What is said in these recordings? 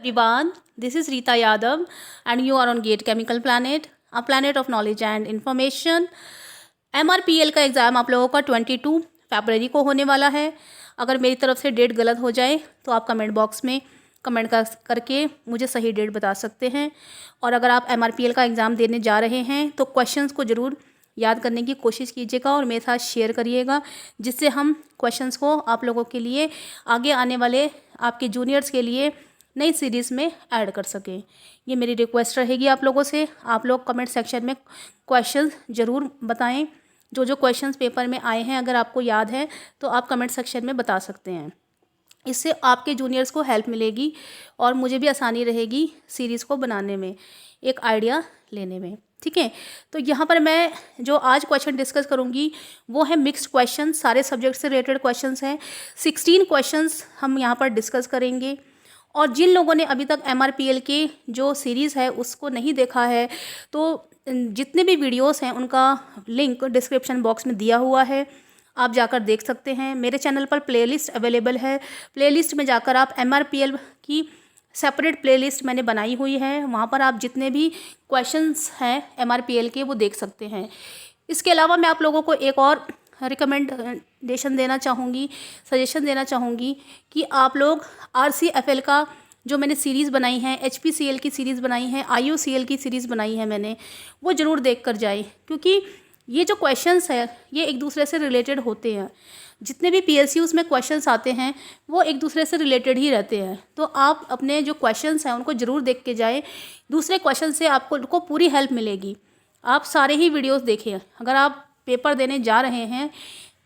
everyone, this is Rita Yadav and you are on Gate Chemical Planet, a planet of knowledge and information. MRPL का exam आप लोगों का 22 फरवरी को होने वाला है। अगर मेरी तरफ से डेट गलत हो जाए तो आप कमेंट बॉक्स में कमेंट करके मुझे सही डेट बता सकते हैं। और अगर आप MRPL का एग्ज़ाम देने जा रहे हैं तो क्वेश्चंस को ज़रूर याद करने की कोशिश कीजिएगा और मेरे साथ शेयर करिएगा, जिससे हम क्वेश्चंस को आप लोगों के लिए आगे आने वाले आपके जूनियर्स के लिए नई सीरीज़ में ऐड कर सकें। ये मेरी रिक्वेस्ट रहेगी आप लोगों से। आप लोग कमेंट सेक्शन में क्वेश्चंस ज़रूर बताएं। जो जो क्वेश्चंस पेपर में आए हैं अगर आपको याद है तो आप कमेंट सेक्शन में बता सकते हैं। इससे आपके जूनियर्स को हेल्प मिलेगी और मुझे भी आसानी रहेगी सीरीज़ को बनाने में, एक आइडिया लेने में। ठीक है, तो यहाँ पर मैं जो आज क्वेश्चन डिस्कस करूँगी वो है मिक्स्ड क्वेश्चन, सारे सब्जेक्ट से रिलेटेड क्वेश्चंस हैं। 16 क्वेश्चंस हम यहाँ पर डिस्कस करेंगे। और जिन लोगों ने अभी तक MRPL के जो सीरीज़ है उसको नहीं देखा है तो जितने भी वीडियोस हैं उनका लिंक डिस्क्रिप्शन बॉक्स में दिया हुआ है, आप जाकर देख सकते हैं। मेरे चैनल पर प्लेलिस्ट अवेलेबल है, प्लेलिस्ट में जाकर आप MRPL की सेपरेट प्लेलिस्ट मैंने बनाई हुई है, वहाँ पर आप जितने भी क्वेश्चंस हैं MRPL के वो देख सकते हैं। इसके अलावा मैं आप लोगों को एक और रिकमेंडेशन देना चाहूँगी, सजेशन देना चाहूँगी कि आप लोग RCFL का जो मैंने सीरीज़ बनाई है, HPCL की सीरीज़ बनाई है, IOCL की सीरीज़ बनाई है मैंने, वो ज़रूर देख कर जाएँ, क्योंकि ये जो क्वेश्चंस है ये एक दूसरे से रिलेटेड होते हैं। जितने भी PSUs में क्वेश्चंस आते हैं वो एक दूसरे से रिलेटेड ही रहते हैं। तो आप अपने जो क्वेश्चंस हैं उनको ज़रूर देख के जाएँ। दूसरे क्वेश्चन से आपको पूरी हेल्प मिलेगी। आप सारे ही वीडियोस देखें। अगर आप पेपर देने जा रहे हैं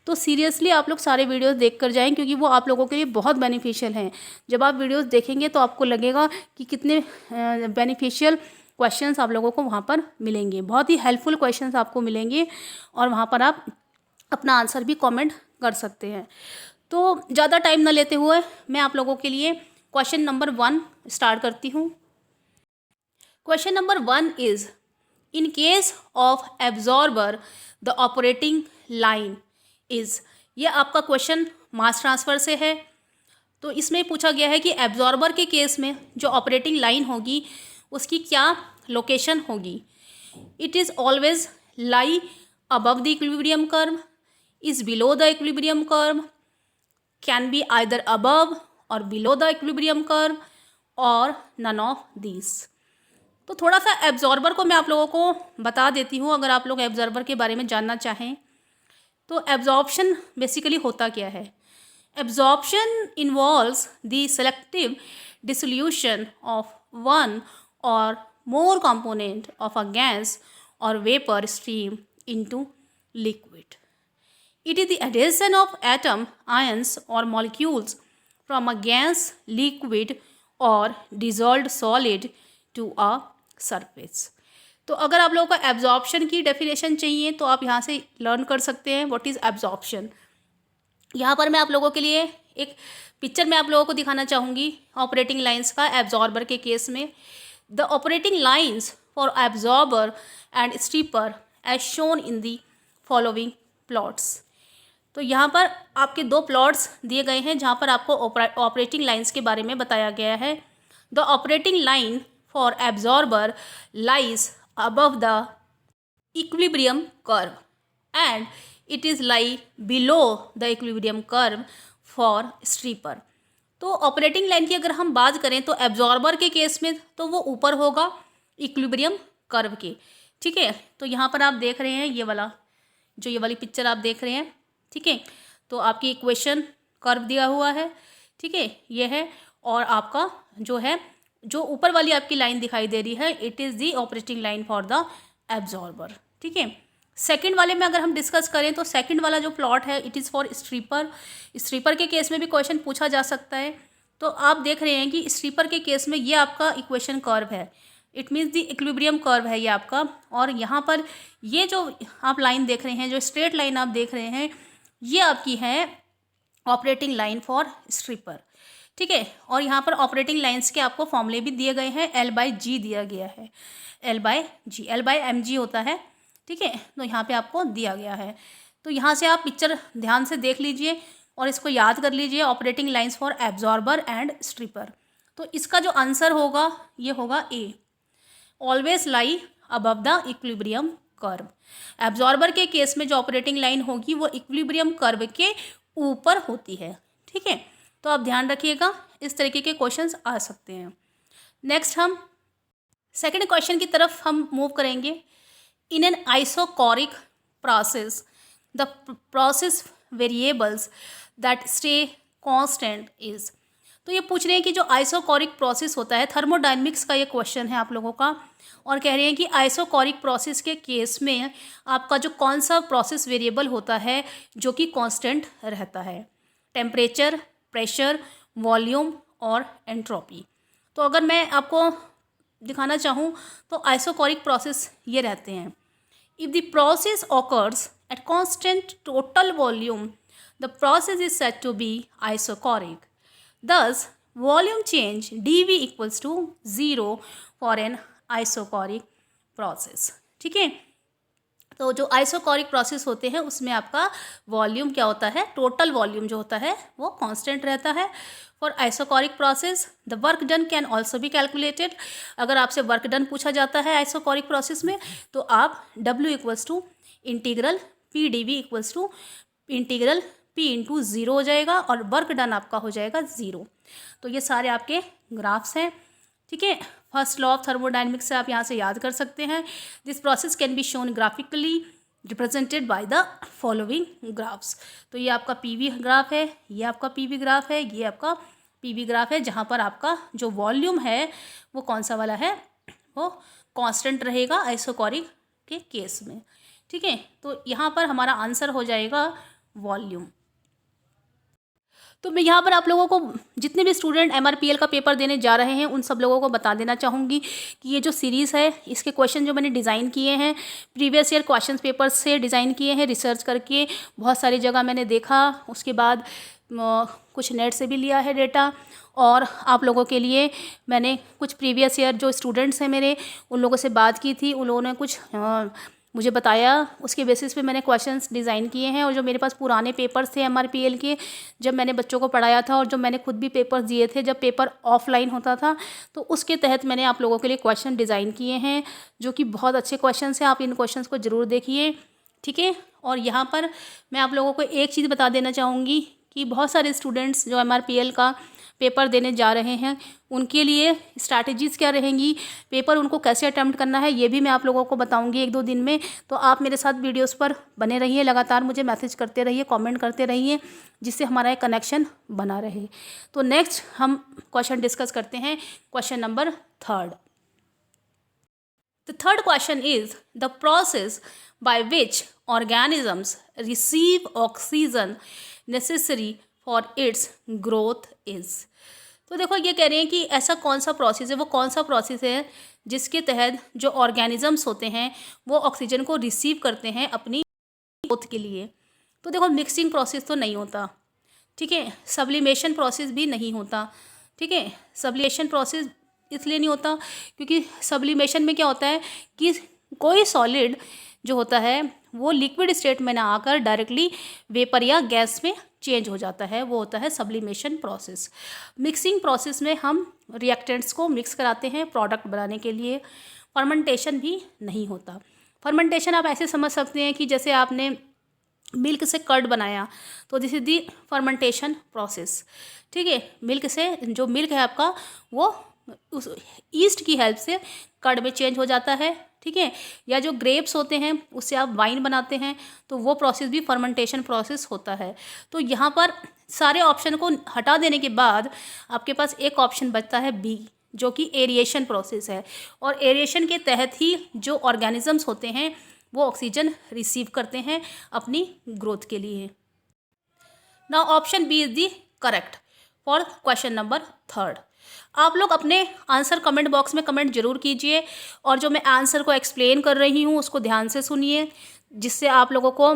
तो सीरियसली आप लोग सारे वीडियोस देख कर जाएँ, क्योंकि वो आप लोगों के लिए बहुत बेनिफिशियल हैं। जब आप वीडियोस देखेंगे तो आपको लगेगा कि कितने बेनिफिशियल क्वेश्चंस आप लोगों को वहाँ पर मिलेंगे, बहुत ही हेल्पफुल क्वेश्चंस आपको मिलेंगे और वहाँ पर आप अपना आंसर भी कमेंट कर सकते हैं। तो ज़्यादा टाइम ना लेते हुए मैं आप लोगों के लिए क्वेश्चन नंबर 1 स्टार्ट करती हूँ। Question number 1 is, in case of absorber the operating line is. ये आपका क्वेश्चन मास ट्रांसफ़र से है। तो इसमें पूछा गया है कि एब्जॉर्बर के केस में जो ऑपरेटिंग लाइन होगी उसकी क्या लोकेशन होगी। It is always lie above the equilibrium curve, is below the equilibrium curve, can be either above और बिलो द इक्विलिब्रियम कर्व और नन ऑफ दिस। तो थोड़ा सा एब्जॉर्बर को मैं आप लोगों को बता देती हूँ, अगर आप लोग एब्जॉर्बर के बारे में जानना चाहें तो। एब्जॉर्प्शन बेसिकली होता क्या है? Absorption involves the selective dissolution of one और more component of a gas or vapor stream into liquid. It is the adhesion of atom, ions or molecules from a gas, liquid or dissolved solid to a surface. तो अगर आप लोगों को absorption की definition चाहिए तो आप यहाँ से लर्न कर सकते हैं व्हाट इज़ एब्जॉर्प्शन। यहाँ पर मैं आप लोगों के लिए एक पिक्चर में आप लोगों को दिखाना चाहूँगी ऑपरेटिंग लाइंस का एब्जॉर्बर के केस में। The operating lines for absorber and stripper as shown in the following plots. तो यहाँ पर आपके 2 प्लॉट्स दिए गए हैं जहाँ पर आपको ऑपरेटिंग लाइंस के बारे में बताया गया है। The operating line for absorber lies above the equilibrium curve and it is lie below the equilibrium curve for stripper. तो ऑपरेटिंग लाइन की अगर हम बात करें तो एब्जॉर्बर के केस में तो वो ऊपर होगा इक्विलिब्रियम कर्व के। ठीक है, तो यहाँ पर आप देख रहे हैं ये वाली पिक्चर आप देख रहे हैं। ठीक है, तो आपकी इक्वेशन कर्व दिया हुआ है। ठीक है, ये है और आपका जो ऊपर वाली आपकी लाइन दिखाई दे रही है it is the operating line for the absorber. ठीक है, सेकंड वाले में अगर हम डिस्कस करें तो सेकंड वाला जो प्लॉट है it is for stripper. Stripper के केस में भी क्वेश्चन पूछा जा सकता है। तो आप देख रहे हैं कि स्ट्रीपर के केस में ये आपका इक्वेशन कर्व है, it means the equilibrium curve है ये आपका। और यहाँ पर ये जो आप लाइन देख रहे हैं, जो स्ट्रेट लाइन आप देख रहे हैं, ये आपकी है ऑपरेटिंग लाइन फॉर स्ट्रीपर। ठीक है, और यहाँ पर ऑपरेटिंग लाइन्स के आपको फॉर्मूले भी दिए गए हैं। L/G दिया गया है, L/G, L/mg होता है। ठीक है, तो यहाँ पे आपको दिया गया है। तो यहाँ से आप पिक्चर ध्यान से देख लीजिए और इसको याद कर लीजिए, operating lines for absorber and stripper. तो इसका जो आंसर होगा ये होगा A, always lie above the equilibrium curve. Absorber के केस में जो ऑपरेटिंग लाइन होगी वो इक्विलिब्रियम कर्व के ऊपर होती है। ठीक है, तो आप ध्यान रखिएगा, इस तरीके के क्वेश्चंस आ सकते हैं। नेक्स्ट हम सेकंड क्वेश्चन की तरफ हम मूव करेंगे। In an isochoric process the process variables that stay constant is. तो ये पूछ रहे हैं कि जो आइसोकोरिक प्रोसेस होता है, थर्मोडायनेमिक्स का ये क्वेश्चन है आप लोगों का, और कह रहे हैं कि आइसोकोरिक प्रोसेस के केस में आपका जो कौन सा प्रोसेस वेरिएबल होता है जो कि कांस्टेंट रहता है, टेम्परेचर, प्रेशर, वॉल्यूम और एंट्रोपी। तो अगर मैं आपको दिखाना चाहूँ तो आइसोकोरिक प्रोसेस ये रहते हैं। If the process occurs at constant total volume the process is said to be isochoric. Thus, volume change dV equals to 0 for an isochoric process। ठीक है, तो जो आइसोकोरिक प्रोसेस होते हैं उसमें आपका वॉल्यूम क्या होता है, टोटल वॉल्यूम जो होता है वो कांस्टेंट रहता है। For isochoric process the work done can also be calculated. अगर आपसे वर्क डन पूछा जाता है आइसोकोरिक प्रोसेस में तो आप W equals to integral P D V equals to integral P into 0 हो जाएगा और वर्क डन आपका हो जाएगा 0। तो ये सारे आपके ग्राफ्स हैं। ठीक है, फर्स्ट लॉ ऑफ थर्मोडायनेमिक्स से आप यहाँ से याद कर सकते हैं। This process can be shown graphically represented by the following graphs. तो ये आपका पीवी ग्राफ है, ये आपका पीवी ग्राफ है, ये आपका पीवी ग्राफ है, जहाँ पर आपका जो वॉल्यूम है वो कौन सा वाला है, वो कांस्टेंट रहेगा आइसोकोरिक के केस में। ठीक है, तो यहाँ पर हमारा आंसर हो जाएगा वॉल्यूम। तो मैं यहाँ पर आप लोगों को, जितने भी स्टूडेंट MRPL का पेपर देने जा रहे हैं उन सब लोगों को बता देना चाहूँगी कि ये जो सीरीज़ है इसके क्वेश्चन जो मैंने डिज़ाइन किए हैं प्रीवियस ईयर क्वेश्चन पेपर से डिज़ाइन किए हैं, रिसर्च करके बहुत सारी जगह मैंने देखा, उसके बाद कुछ नेट से भी लिया है डेटा, और आप लोगों के लिए मैंने कुछ प्रीवियस ईयर जो स्टूडेंट्स हैं मेरे उन लोगों से बात की थी, उन लोगों ने कुछ मुझे बताया, उसके बेसिस पे मैंने क्वेश्चंस डिज़ाइन किए हैं। और जो मेरे पास पुराने पेपर्स थे MRPL के, जब मैंने बच्चों को पढ़ाया था और जब मैंने खुद भी पेपर्स दिए थे जब पेपर ऑफलाइन होता था, तो उसके तहत मैंने आप लोगों के लिए क्वेश्चन डिज़ाइन किए हैं जो कि बहुत अच्छे क्वेश्चंस हैं। आप इन क्वेश्चंस को ज़रूर देखिए। ठीक है, और यहाँ पर मैं आप लोगों को एक चीज़ बता देना चाहूँगी कि बहुत सारे स्टूडेंट्स जो MRPL का पेपर देने जा रहे हैं उनके लिए स्ट्रैटेजीज़ क्या रहेंगी, पेपर उनको कैसे अटेम्प्ट करना है, ये भी मैं आप लोगों को बताऊंगी 1-2 दिन में। तो आप मेरे साथ वीडियोस पर बने रहिए, लगातार मुझे मैसेज करते रहिए, कमेंट करते रहिए, जिससे हमारा एक कनेक्शन बना रहे। तो नेक्स्ट हम क्वेश्चन डिस्कस करते हैं, question number 3। The third question is the process by which organisms receive oxygen necessary for its growth is. तो देखो ये कह रहे हैं कि ऐसा कौन सा प्रोसेस है, वो कौन सा प्रोसेस है जिसके तहत जो ऑर्गेनिजम्स होते हैं वो ऑक्सीजन को रिसीव करते हैं अपनी ग्रोथ के लिए। तो देखो मिक्सिंग प्रोसेस तो नहीं होता, ठीक है, सब्लिमेशन प्रोसेस भी नहीं होता। ठीक है, सब्लिमेशन प्रोसेस इसलिए नहीं होता क्योंकि सब्लिमेशन में क्या होता है कि कोई सॉलिड जो होता है वो लिक्विड स्टेट में ना आकर डायरेक्टली वेपर या गैस में चेंज हो जाता है, वो होता है सब्लिमेशन प्रोसेस। मिक्सिंग प्रोसेस में हम रिएक्टेंट्स को मिक्स कराते हैं प्रोडक्ट बनाने के लिए। फर्मेंटेशन भी नहीं होता। फर्मेंटेशन आप ऐसे समझ सकते हैं कि जैसे आपने मिल्क से कर्ड बनाया तो this is the fermentation process. ठीक है, मिल्क से जो मिल्क है आपका वो उस ईस्ट की हेल्प से कर्ड में चेंज हो जाता है। ठीक है, या जो ग्रेप्स होते हैं उससे आप वाइन बनाते हैं तो वो प्रोसेस भी फर्मेंटेशन प्रोसेस होता है। तो यहाँ पर सारे ऑप्शन को हटा देने के बाद आपके पास एक ऑप्शन बचता है बी, जो कि एरिएशन प्रोसेस है। और एरिएशन के तहत ही जो ऑर्गेनिजम्स होते हैं वो ऑक्सीजन रिसीव करते हैं अपनी ग्रोथ के लिए। Now option B is the correct for question number 3। आप लोग अपने आंसर कमेंट बॉक्स में कमेंट जरूर कीजिए और जो मैं आंसर को एक्सप्लेन कर रही हूँ उसको ध्यान से सुनिए, जिससे आप लोगों को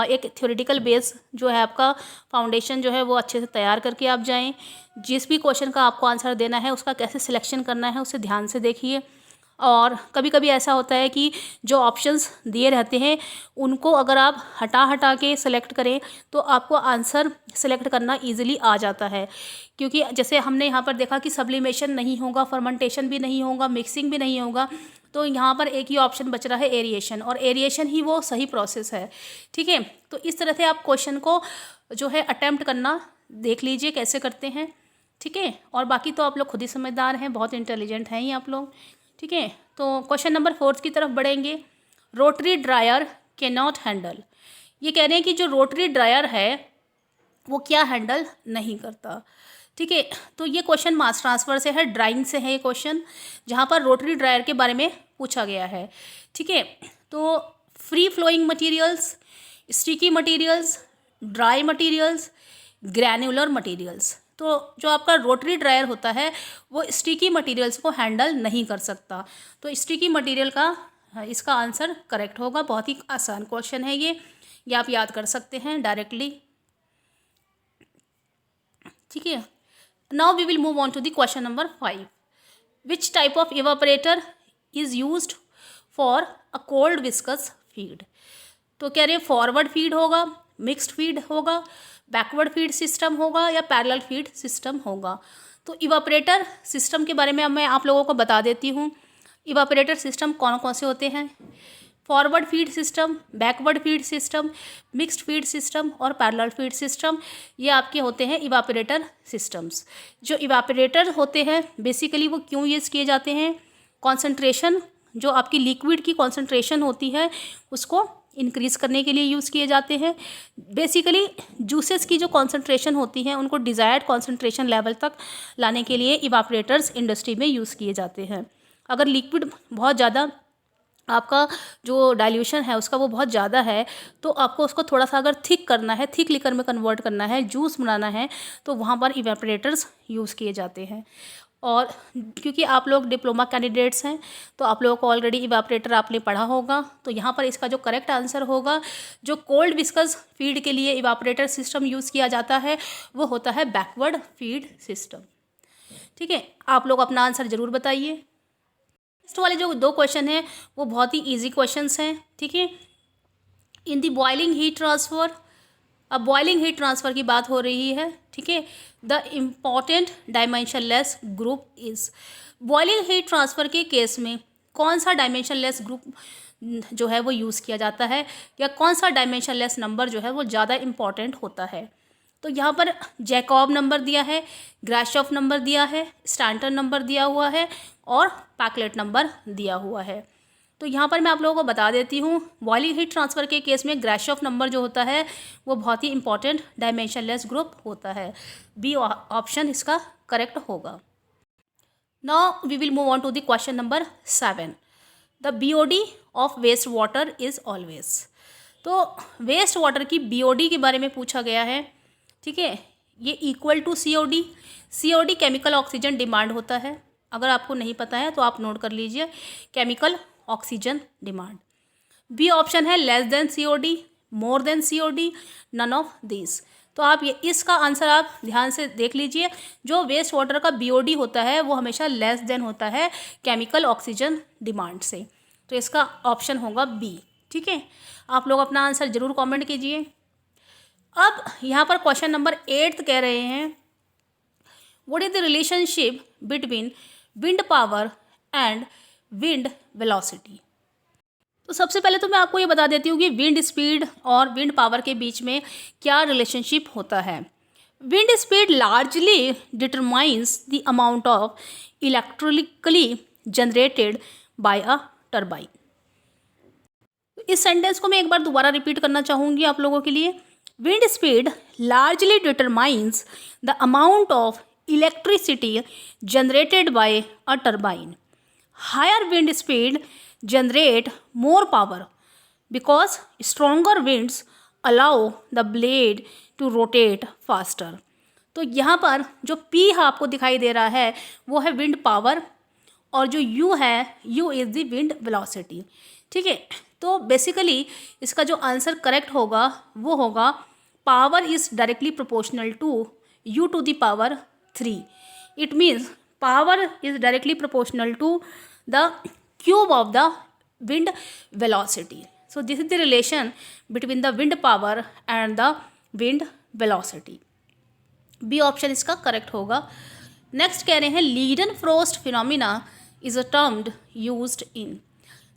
एक थ्योरेटिकल बेस जो है आपका फाउंडेशन जो है वो अच्छे से तैयार करके आप जाएं। जिस भी क्वेश्चन का आपको आंसर देना है उसका कैसे सिलेक्शन करना है उसे ध्यान से देखिए। और कभी कभी ऐसा होता है कि जो ऑप्शंस दिए रहते हैं उनको अगर आप हटा के सेलेक्ट करें तो आपको आंसर सेलेक्ट करना इजीली आ जाता है, क्योंकि जैसे हमने यहाँ पर देखा कि सब्लिमेशन नहीं होगा, फर्मेंटेशन भी नहीं होगा, मिक्सिंग भी नहीं होगा, तो यहाँ पर एक ही ऑप्शन बच रहा है एरिएशन, और एरिएशन ही वो सही प्रोसेस है। ठीक है, तो इस तरह से आप क्वेश्चन को जो है अटेम्प्ट करना देख लीजिए कैसे करते हैं। ठीक है, और बाकी तो आप लोग खुद ही समझदार हैं, बहुत इंटेलिजेंट हैं ही आप लोग। ठीक है, तो क्वेश्चन नंबर 4 की तरफ बढ़ेंगे। Rotary dryer can not handle, ये कह रहे हैं कि जो रोटरी ड्रायर है वो क्या हैंडल नहीं करता। ठीक है, तो ये क्वेश्चन मास ट्रांसफ़र से है, ड्राइंग से है ये क्वेश्चन, जहाँ पर रोटरी ड्रायर के बारे में पूछा गया है। ठीक है, तो free flowing materials, sticky materials, dry materials, granular materials. तो जो आपका रोटरी ड्रायर होता है वो स्टिकी मटेरियल्स को हैंडल नहीं कर सकता, तो स्टिकी मटेरियल का इसका आंसर करेक्ट होगा। बहुत ही आसान क्वेश्चन है ये आप याद कर सकते हैं डायरेक्टली। ठीक है, now we will move on to the question number 5। Which type of evaporator is used for a cold viscous feed. तो कह रहे हैं फॉरवर्ड फीड होगा, मिक्स्ड फीड होगा, बैकवर्ड फीड सिस्टम होगा या पैरेलल फीड सिस्टम होगा। तो इवापोरेटर सिस्टम के बारे में अब मैं आप लोगों को बता देती हूँ। इवापोरेटर सिस्टम कौन कौन से होते हैं? Forward feed system, backward feed system, mixed feed system और पैरेलल फीड सिस्टम, ये आपके होते हैं इवापोरेटर सिस्टम्स। जो इवापोरेटर होते हैं बेसिकली वो क्यों यूज़ किए जाते हैं? कॉन्सेंट्रेशन, जो आपकी लिक्विड की कॉन्सेंट्रेशन होती है उसको इंक्रीज़ करने के लिए यूज़ किए जाते हैं। बेसिकली जूसेस की जो कॉन्सेंट्रेशन होती है उनको डिज़ायर्ड कॉन्सेंट्रेशन लेवल तक लाने के लिए इवापोरेटर्स इंडस्ट्री में यूज़ किए जाते हैं। अगर लिक्विड बहुत ज़्यादा आपका जो डाइल्यूशन है उसका वो बहुत ज़्यादा है तो आपको उसको थोड़ा सा अगर थिक करना है, थिक लिकर में कन्वर्ट करना है, जूस बनाना है, तो वहाँ पर इवेपोरेटर्स यूज़ किए जाते हैं। और क्योंकि आप लोग डिप्लोमा कैंडिडेट्स हैं तो आप लोगों को ऑलरेडी इवेपोरेटर आपने पढ़ा होगा, तो यहाँ पर इसका जो करेक्ट आंसर होगा, जो कोल्ड विस्कस फीड के लिए इवेपोरेटर सिस्टम यूज़ किया जाता है वो होता है बैकवर्ड फीड सिस्टम। ठीक है, आप लोग अपना आंसर ज़रूर बताइए। नेक्स्ट वाले जो 2 क्वेश्चन हैं वो बहुत ही इजी क्वेश्चंस हैं। ठीक है, इन दी बॉइलिंग हीट ट्रांसफ़र, अब बॉइलिंग हीट ट्रांसफ़र की बात हो रही है। ठीक है, the important dimensionless group is, boiling heat transfer के केस में कौन सा डायमेंशनलेस ग्रुप जो है वो यूज़ किया जाता है, या कौन सा डायमेंशनलेस नंबर जो है वो ज़्यादा इम्पॉर्टेंट होता है? तो यहाँ पर जैकॉब नंबर दिया है, ग्राशॉफ नंबर दिया है, स्टैंटन नंबर दिया हुआ है और पैकलेट नंबर दिया हुआ है। तो यहाँ पर मैं आप लोगों को बता देती हूँ, बॉइलिंग हीट ट्रांसफ़र के केस में ग्राशॉफ नंबर जो होता है वो बहुत ही इंपॉर्टेंट डायमेंशनलेस ग्रुप होता है। बी ऑप्शन इसका करेक्ट होगा। Now we will move on to the question number 7। The BOD of waste water is always. तो वेस्ट वाटर की BOD के बारे में पूछा गया है। ठीक है, ये equal to COD। COD chemical oxygen demand होता है, अगर आपको नहीं पता है तो आप नोट कर लीजिए, chemical oxygen demand. B option है less than COD, more than COD, none of this. तो आप ये इसका आंसर आप ध्यान से देख लीजिए, जो वेस्ट वाटर का BOD होता है वो हमेशा लेस देन होता है केमिकल ऑक्सीजन डिमांड से, तो इसका ऑप्शन होगा बी। ठीक है, आप लोग अपना आंसर ज़रूर कमेंट कीजिए। अब यहाँ पर क्वेश्चन नंबर 8 कह रहे हैं, what is the relationship between wind power and wind velocity. तो सबसे पहले तो मैं आपको ये बता देती हूँ कि विंड स्पीड और विंड पावर के बीच में क्या रिलेशनशिप होता है। Wind speed largely determines the amount of electrically generated by a turbine. इस सेंटेंस को मैं एक बार दोबारा रिपीट करना चाहूँगी आप लोगों के लिए। Wind speed largely determines the amount of electricity generated by a turbine. Higher wind speed generate more power because stronger winds allow the blade to rotate faster। तो यहाँ पर जो P आपको दिखाई दे रहा है वो है विंड पावर, और जो U है, U is the wind velocity. ठीक है, तो बेसिकली इसका जो आंसर करेक्ट होगा वो होगा power is directly proportional to U to the power 3। It means power is directly proportional to the cube of the wind velocity. So this is the relation between the wind power and the wind velocity. B option इसका correct होगा. Next कह रहे हैं Leidenfrost phenomena is a termed used in.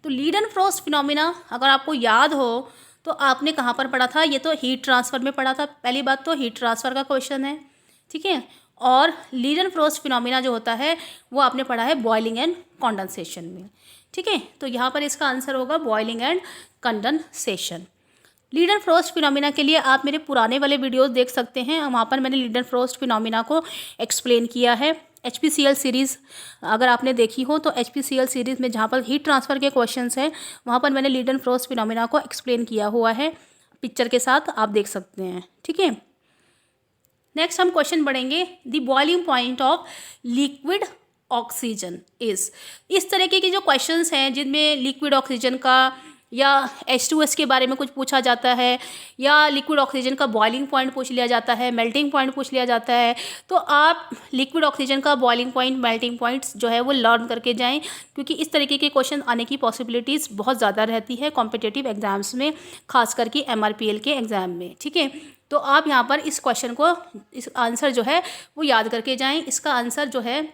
तो Leidenfrost phenomena अगर आपको याद हो तो आपने कहाँ पर पढ़ा था? ये तो हीट ट्रांसफ़र में पढ़ा था. पहली बात तो हीट ट्रांसफ़र का क्वेश्चन है, ठीक है. और लीडन फ्रोस्ट फिनोमिना जो होता है वो आपने पढ़ा है बॉइलिंग एंड कंडेंसेशन में, ठीक है. तो यहाँ पर इसका आंसर होगा boiling and condensation. Leidenfrost phenomena के लिए आप मेरे पुराने वाले वीडियोस देख सकते हैं. वहाँ पर मैंने लीडन फ्रोस्ट फिनोमिना को एक्सप्लेन किया है. HPCL सीरीज़ अगर आपने देखी हो तो HPCL सीरीज़ में जहाँ पर हीट ट्रांसफ़र के क्वेश्चंस हैं वहाँ पर मैंने लीडन फ्रोस्ट फिनोमिना को एक्सप्लेन किया हुआ है पिक्चर के साथ, आप देख सकते हैं, ठीक है. नेक्स्ट हम क्वेश्चन पढ़ेंगे the boiling point of liquid oxygen is. इस तरीके के जो क्वेश्चंस हैं जिनमें लिक्विड ऑक्सीजन का या H2S के बारे में कुछ पूछा जाता है या लिक्विड ऑक्सीजन का बॉइलिंग पॉइंट पूछ लिया जाता है, मेल्टिंग पॉइंट पूछ लिया जाता है, तो आप लिक्विड ऑक्सीजन का बॉइलिंग पॉइंट, मेल्टिंग पॉइंट्स जो है वो लर्न करके जाएं, क्योंकि इस तरीके के क्वेश्चन आने की पॉसिबिलिटीज़ बहुत ज़्यादा रहती है कॉम्पिटिटिव एग्जाम्स में, खास करके MRPL के एग्ज़ाम में, ठीक है. तो आप यहाँ पर इस क्वेश्चन को, इस आंसर जो है वो याद करके जाएँ. इसका आंसर जो है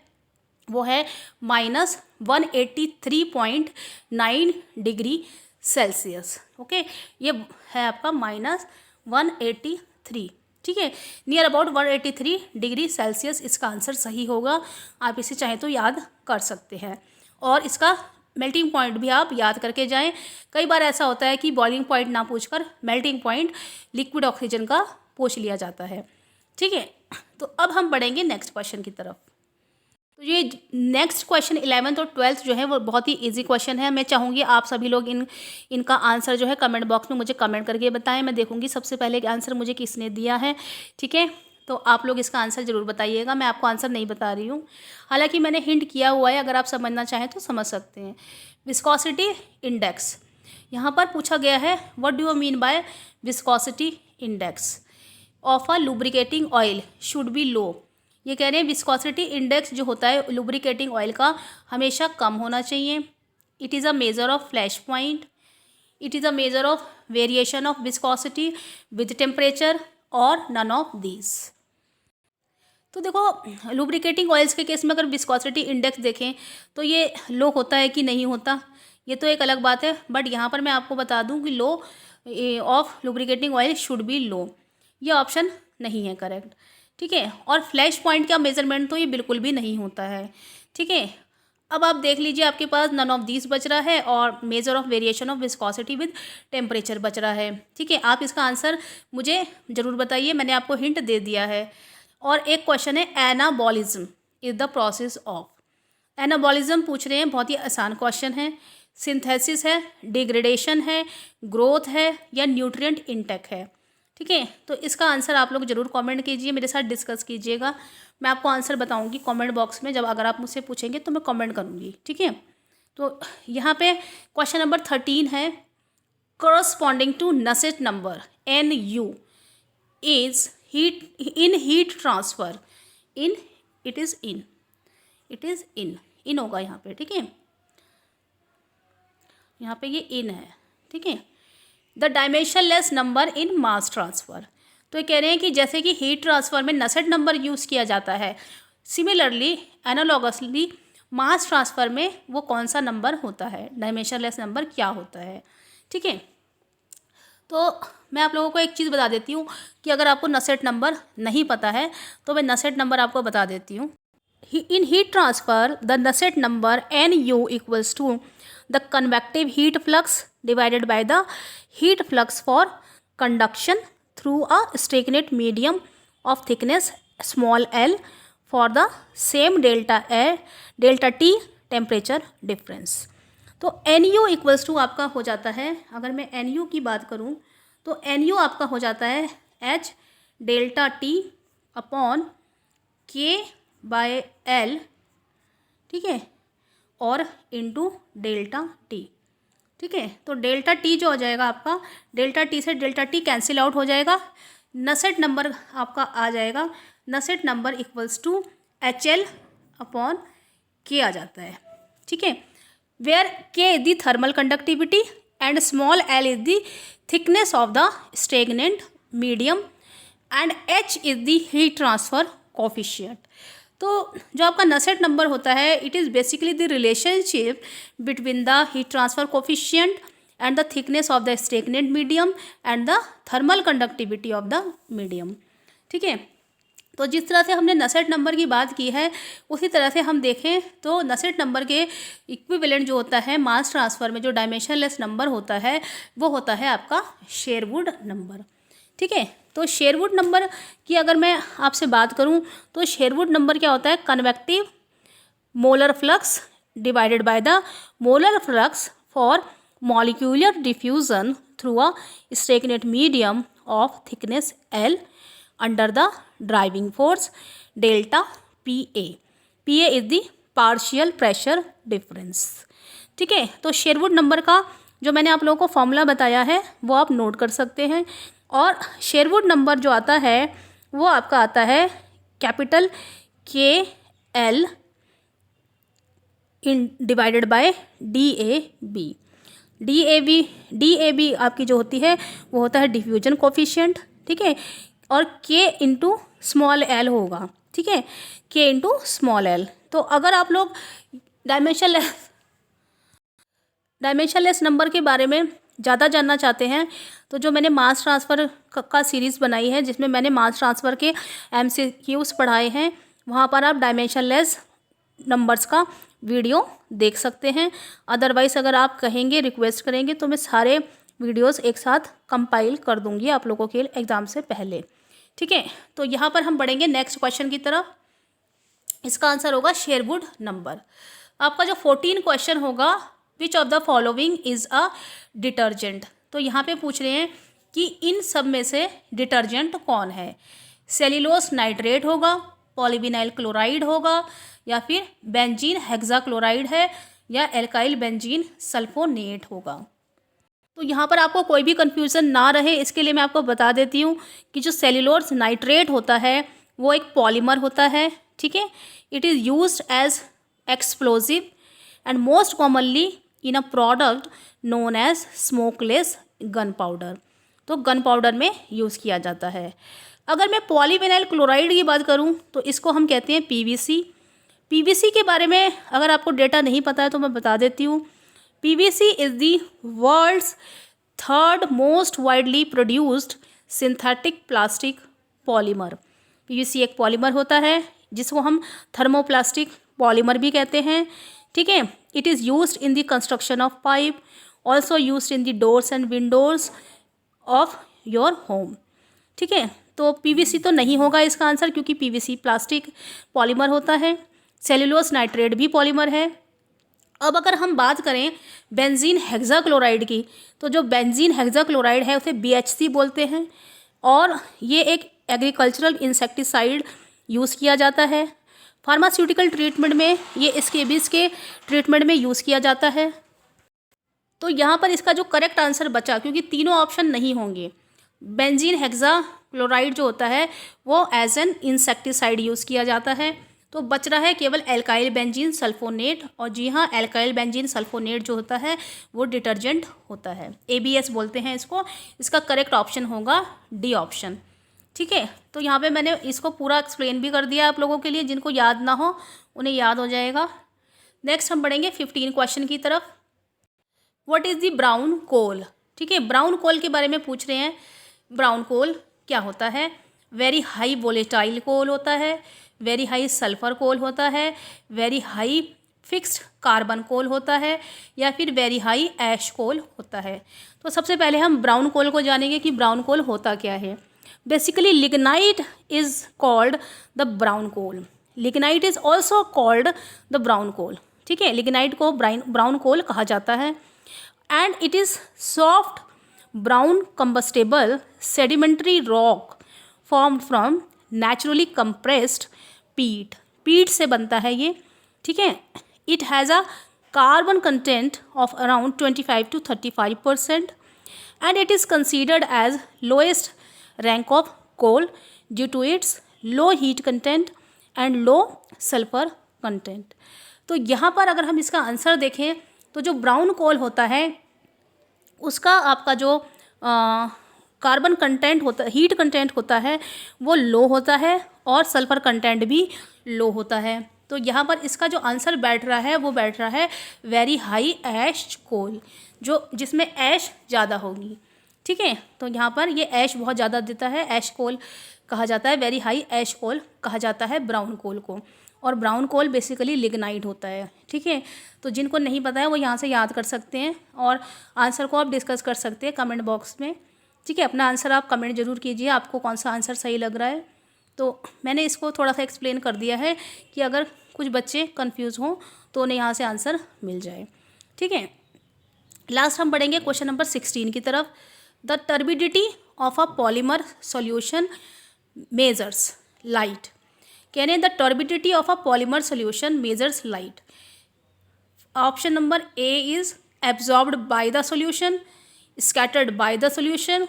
वो है -183.9 डिग्री सेल्सियस. ओके, ये है आपका -183, ठीक है. नियर अबाउट 183 डिग्री सेल्सियस इसका आंसर सही होगा. आप इसे चाहें तो याद कर सकते हैं. और इसका मेल्टिंग पॉइंट भी आप याद करके जाएं. कई बार ऐसा होता है कि बॉइलिंग पॉइंट ना पूछकर मेल्टिंग पॉइंट लिक्विड ऑक्सीजन का पूछ लिया जाता है, ठीक है. तो अब हम बढ़ेंगे नेक्स्ट क्वेश्चन की तरफ. तो ये नेक्स्ट क्वेश्चन 11th और 12th जो है वो बहुत ही इजी क्वेश्चन है. मैं चाहूँगी आप सभी लोग इनका आंसर जो है कमेंट बॉक्स में मुझे कमेंट करके बताएं. मैं देखूँगी सबसे पहले आंसर मुझे किसने दिया है, ठीक है. तो आप लोग इसका आंसर ज़रूर बताइएगा. मैं आपको आंसर नहीं बता रही हूँ, हालांकि मैंने हिंट किया हुआ है, अगर आप समझना चाहें तो समझ सकते हैं. विस्कोसिटी इंडेक्स यहाँ पर पूछा गया है. What do you mean by viscosity index of a lubricating oil should be low. ये कह रहे हैं विस्कोसिटी इंडेक्स जो होता है लुब्रिकेटिंग ऑयल का हमेशा कम होना चाहिए. It is a measure of flash point. It is a measure of variation of viscosity with temperature और नन ऑफ दीज. तो देखो लुब्रिकेटिंग ऑयल्स के केस में अगर विस्कोसिटी इंडेक्स देखें तो ये लो होता है कि नहीं होता, ये तो एक अलग बात है. बट यहाँ पर मैं आपको बता दूँ कि low of lubricating oil should be low, ये ऑप्शन नहीं है करेक्ट, ठीक है. और फ्लैश पॉइंट का मेजरमेंट तो ये बिल्कुल भी नहीं होता है, ठीक है. अब आप देख लीजिए आपके पास नन ऑफ दीज बच रहा है और measure of variation of viscosity with temperature बच रहा है, ठीक है. आप इसका आंसर मुझे ज़रूर बताइए, मैंने आपको हिंट दे दिया है. और एक क्वेश्चन है anabolism is the process of. Anabolism पूछ रहे हैं, बहुत ही आसान क्वेश्चन है. सिंथेसिस है, डिग्रेडेशन है, ग्रोथ है या न्यूट्रिएंट इंटेक है, ठीक है. तो इसका आंसर आप लोग ज़रूर कमेंट कीजिए, मेरे साथ डिस्कस कीजिएगा. मैं आपको आंसर बताऊंगी कमेंट बॉक्स में, जब अगर आप मुझसे पूछेंगे तो मैं कमेंट करूंगी, ठीक है. तो यहाँ पे क्वेश्चन नंबर 13 है corresponding to Nusselt number NU is heat transfer in it is in होगा यहाँ पे, ठीक है. यहाँ पे ये इन है, ठीक है. The dimensionless number in mass transfer. तो ये कह रहे हैं कि जैसे कि हीट ट्रांसफ़र में नसेट नंबर यूज़ किया जाता है, सिमिलरली एनालॉगसली मास ट्रांसफ़र में वो कौन सा नंबर होता है, डायमेंशनलेस नंबर क्या होता है, ठीक है. तो मैं आप लोगों को एक चीज़ बता देती हूँ कि अगर आपको नसेट नंबर नहीं पता है तो मैं नसेट नंबर आपको बता देती हूँ. In heat transfer the Nusselt number NU equals to the convective heat flux divided by the heat flux for conduction through a stagnant medium of thickness small l for the same delta T temperature difference. तो NU equals to आपका हो जाता है, अगर मैं NU की बात करूँ तो NU आपका हो जाता है H delta T upon K by L, ठीक है, और इंटू डेल्टा T, ठीक है. तो डेल्टा T जो हो जाएगा आपका, डेल्टा T से डेल्टा T कैंसिल आउट हो जाएगा. नसेट नंबर आपका आ जाएगा, Nusselt number equals to HL upon K आ जाता है, ठीक है. where K is the thermal conductivity and small l is the thickness of the stagnant medium and H is the heat transfer coefficient. तो जो आपका नसेट नंबर होता है, it is basically the relationship between the heat transfer coefficient and the thickness of the stagnant medium and the thermal conductivity of the medium. ठीक है, तो जिस तरह से हमने नसेट नंबर की बात की है, उसी तरह से हम देखें तो नसेट नंबर के इक्विवेलेंट जो होता है मास ट्रांसफ़र में, जो डायमेंशनलेस नंबर होता है, वो होता है आपका शेरवुड नंबर. ठीक है, तो शेरवुड नंबर की अगर मैं आपसे बात करूं तो शेरवुड नंबर क्या होता है? Convective molar flux divided by the molar flux for molecular diffusion through a stagnant medium of thickness L under the driving force delta PA. PA is the partial pressure difference. ठीक है, तो Sherwood number का जो मैंने आप लोगों को formula बताया है वो आप नोट कर सकते हैं. और शेरवुड नंबर जो आता है वो आपका आता है capital KL in divided by DAB. DAB आपकी जो होती है वो होता है डिफ्यूजन कोफिशिएंट. ठीक है, और K इंटू स्मॉल l होगा. ठीक है, K इंटू स्मॉल l. तो अगर आप लोग डायमेंशनलेस नंबर के बारे में ज़्यादा जानना चाहते हैं तो जो मैंने मास ट्रांसफ़र का सीरीज़ बनाई है, जिसमें मैंने मास ट्रांसफ़र के MCQs पढ़ाए हैं, वहाँ पर आप डायमेंशनलेस नंबर्स का वीडियो देख सकते हैं. अदरवाइज़ अगर आप कहेंगे, रिक्वेस्ट करेंगे, तो मैं सारे वीडियोस एक साथ कंपाइल कर दूंगी आप लोगों के एग्ज़ाम से पहले. ठीक है, तो यहाँ पर हम बढ़ेंगे नेक्स्ट क्वेश्चन की तरफ. इसका आंसर होगा शेरवुड नंबर. आपका जो 14 क्वेश्चन होगा, which of the following is a detergent. तो यहाँ पे पूछ रहे हैं कि इन सब में से डिटर्जेंट कौन है? सेल्यूलोस नाइट्रेट होगा, पॉलीविनाइल क्लोराइड होगा, या फिर बेंजीन हेक्साक्लोराइड है, या एल्काइल बेंजीन सल्फोनेट होगा. तो यहाँ पर आपको कोई भी कन्फ्यूज़न ना रहे, इसके लिए मैं आपको बता देती हूँ कि जो सेल्यूलोस नाइट्रेट होता है वो एक पॉलीमर होता है. ठीक है, it is used as explosive and most commonly in a product known as smokeless gun powder. तो गन पाउडर में यूज़ किया जाता है. अगर मैं पॉलीविनाइल क्लोराइड की बात करूं तो इसको हम कहते हैं PVC. PVC के बारे में अगर आपको डेटा नहीं पता है तो मैं बता देती हूँ. PVC is the world's third most widely produced synthetic plastic polymer. PVC एक पॉलीमर होता है जिसको हम थर्मोप्लास्टिक पॉलीमर भी कहते हैं. ठीक है, it is used in the construction of pipe, also used in the doors and Windows of your home. ठीक है, तो PVC तो नहीं होगा इसका आंसर, क्योंकि PVC प्लास्टिक पॉलीमर होता है. सेल्यूलोस नाइट्रेट भी पॉलीमर है. अब अगर हम बात करें बेंजीन हेक्साक्लोराइड की, तो जो बेंजीन हेक्साक्लोराइड है उसे BHC बोलते हैं, और ये एक एग्रीकल्चरल इंसेक्टिसाइड यूज़ किया जाता है. फार्मास्यूटिकल ट्रीटमेंट में ये स्केबीज के ट्रीटमेंट में यूज़ किया जाता है. तो यहाँ पर इसका जो करेक्ट आंसर बचा, क्योंकि तीनों ऑप्शन नहीं होंगे, बेंजीन हेक्साक्लोराइड जो होता है वो एज एन इंसेक्टिसाइड यूज़ किया जाता है. तो बच रहा है केवल एल्काइल बेंजीन सल्फोनेट. और जी हाँ, एल्काइल बेंजीन सल्फोनेट जो होता है वो डिटर्जेंट होता है, ABS बोलते हैं इसको. इसका करेक्ट ऑप्शन होगा D ऑप्शन. ठीक है, तो यहाँ पे मैंने इसको पूरा एक्सप्लेन भी कर दिया आप लोगों के लिए. जिनको याद ना हो उन्हें याद हो जाएगा. नेक्स्ट हम बढ़ेंगे 15 क्वेश्चन की तरफ. What is the brown coal. ठीक है, ब्राउन कोल के बारे में पूछ रहे हैं. ब्राउन कोल क्या होता है? वेरी हाई वोलेटाइल कोल होता है, वेरी हाई सल्फर कोल होता है, वेरी हाई फिक्स्ड कार्बन कोल होता है, या फिर वेरी हाई ऐश कोल होता है. तो सबसे पहले हम ब्राउन कोल को जानेंगे कि ब्राउन कोल होता क्या है. Basically lignite is called the brown coal. Lignite is also called the brown coal. ठीक है, लिग्नाइट को ब्राउन कोल कहा जाता है. And it is soft brown combustible sedimentary rock formed from naturally compressed peat. Peat से बनता है ये. ठीक है, it has a carbon content of around 25 to 35% and it is considered as lowest rank of coal due to its low heat content and low sulphur content. तो यहाँ पर अगर हम इसका आंसर देखें तो जो ब्राउन कोल होता है उसका आपका जो कार्बन कंटेंट होता, हीट कंटेंट होता है वो लो होता है और सल्फ़र कंटेंट भी लो होता है। तो यहाँ पर इसका जो आंसर बैठ रहा है वो बैठ रहा है वेरी हाई ऐश कोल, जो जिसमें ऐश ज़्यादा होगी। ठीक है, तो यहाँ पर ये ऐश बहुत ज़्यादा देता है, ऐश कोल कहा जाता है, वेरी हाई ऐश कोल कहा जाता है ब्राउन कोल को। और ब्राउन कोल बेसिकली लिग्नाइट होता है। ठीक है, तो जिनको नहीं पता है वो यहाँ से याद कर सकते हैं और आंसर को आप डिस्कस कर सकते हैं कमेंट बॉक्स में। ठीक है, अपना आंसर आप कमेंट जरूर कीजिए, आपको कौन सा आंसर सही लग रहा है। तो मैंने इसको थोड़ा सा एक्सप्लेन कर दिया है कि अगर कुछ बच्चे कंफ्यूज हों तो उन्हें यहाँ से आंसर मिल जाए। ठीक है, लास्ट हम बढ़ेंगे क्वेश्चन नंबर 16 की तरफ। The turbidity of a polymer solution measures light. कह रहे हैं the turbidity of a polymer solution measures light. Option number A is absorbed by the solution, scattered by the solution,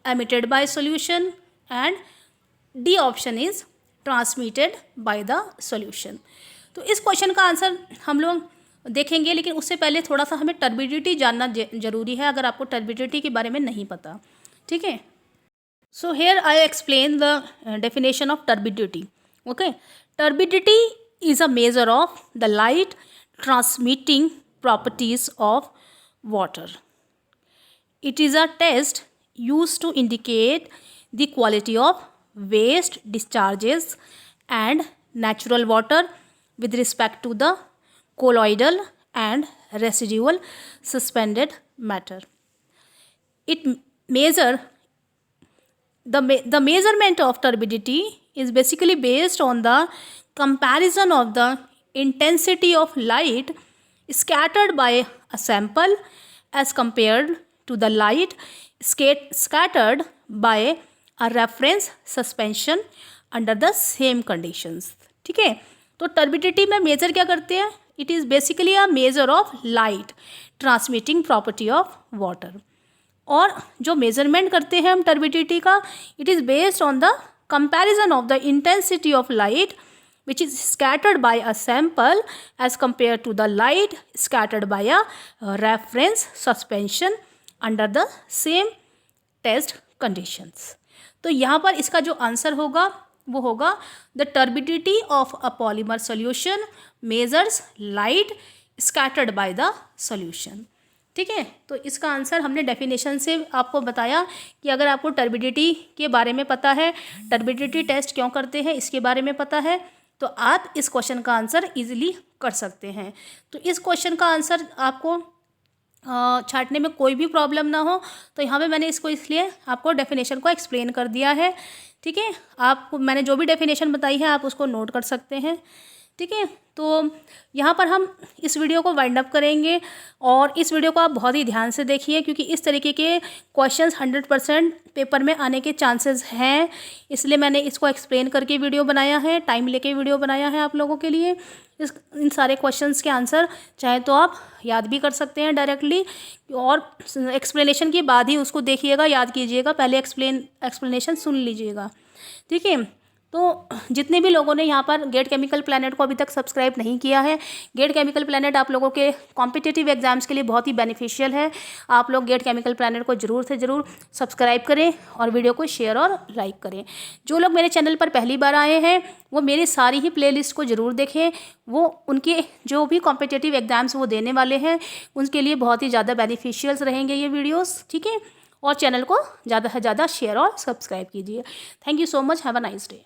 emitted by solution, and D option is transmitted by the solution। तो इस question का answer हम लोग देखेंगे, लेकिन उससे पहले थोड़ा सा हमें टर्बिडिटी जानना जरूरी है अगर आपको टर्बिडिटी के बारे में नहीं पता। ठीक है, so here I explain the definition of turbidity. Okay, turbidity is a measure of the light transmitting properties of water. It is a test used to indicate the quality of waste discharges and natural water with respect to the colloidal and residual suspended matter. It the measurement of turbidity is basically based on the comparison of the intensity of light scattered by a sample as compared to the light scattered by a reference suspension under the same conditions। ठीक है, तो turbidity में major क्या करते हैं? It is basically a measure of light transmitting property of water. और जो measurement करते हैं हम टर्बिडिटी का, it is based on the comparison of the intensity of light which is scattered by a sample as compared to the light scattered by a reference suspension under the same test conditions। तो यहाँ पर इसका जो answer होगा वो होगा the turbidity of a polymer solution measures light scattered by the solution. ठीक है, तो इसका आंसर हमने डेफिनेशन से आपको बताया कि अगर आपको टर्बिडिटी के बारे में पता है, टर्बिडिटी टेस्ट क्यों करते हैं इसके बारे में पता है, तो आप इस क्वेश्चन का आंसर इजीली कर सकते हैं। तो इस क्वेश्चन का आंसर आपको छांटने में कोई भी प्रॉब्लम ना हो, तो यहाँ पे मैंने इसको इसलिए आपको डेफिनेशन को एक्सप्लेन कर दिया है। ठीक है, आपको मैंने जो भी डेफिनेशन बताई है आप उसको नोट कर सकते हैं। ठीक है, तो यहाँ पर हम इस वीडियो को वाइंड अप करेंगे और इस वीडियो को आप बहुत ही ध्यान से देखिए, क्योंकि इस तरीके के क्वेश्चंस 100% पेपर में आने के चांसेस हैं, इसलिए मैंने इसको एक्सप्लेन करके वीडियो बनाया है, टाइम लेके वीडियो बनाया है आप लोगों के लिए। इन सारे क्वेश्चंस के आंसर चाहे तो आप याद भी कर सकते हैं डायरेक्टली, और एक्सप्लेनेशन के बाद ही उसको देखिएगा, याद कीजिएगा, पहले एक्सप्लेनेशन सुन लीजिएगा। ठीक है, तो जितने भी लोगों ने यहाँ पर गेट केमिकल प्लैनेट को अभी तक सब्सक्राइब नहीं किया है, गेट केमिकल प्लैनेट आप लोगों के कॉम्पिटिटिव एग्जाम्स के लिए बहुत ही बेनिफिशियल है। आप लोग गेट केमिकल प्लैनेट को ज़रूर से ज़रूर सब्सक्राइब करें और वीडियो को शेयर और लाइक करें। जो लोग मेरे चैनल पर पहली बार आए हैं वो मेरी सारी ही प्लेलिस्ट को ज़रूर देखें, वो उनके जो भी कॉम्पिटिटिव एग्जाम्स वो देने वाले हैं उनके लिए बहुत ही ज़्यादा बेनिफिशियल्स रहेंगे ये वीडियोज़। ठीक है, और चैनल को ज़्यादा से ज़्यादा शेयर और सब्सक्राइब कीजिए। Thank you so much, have a nice day.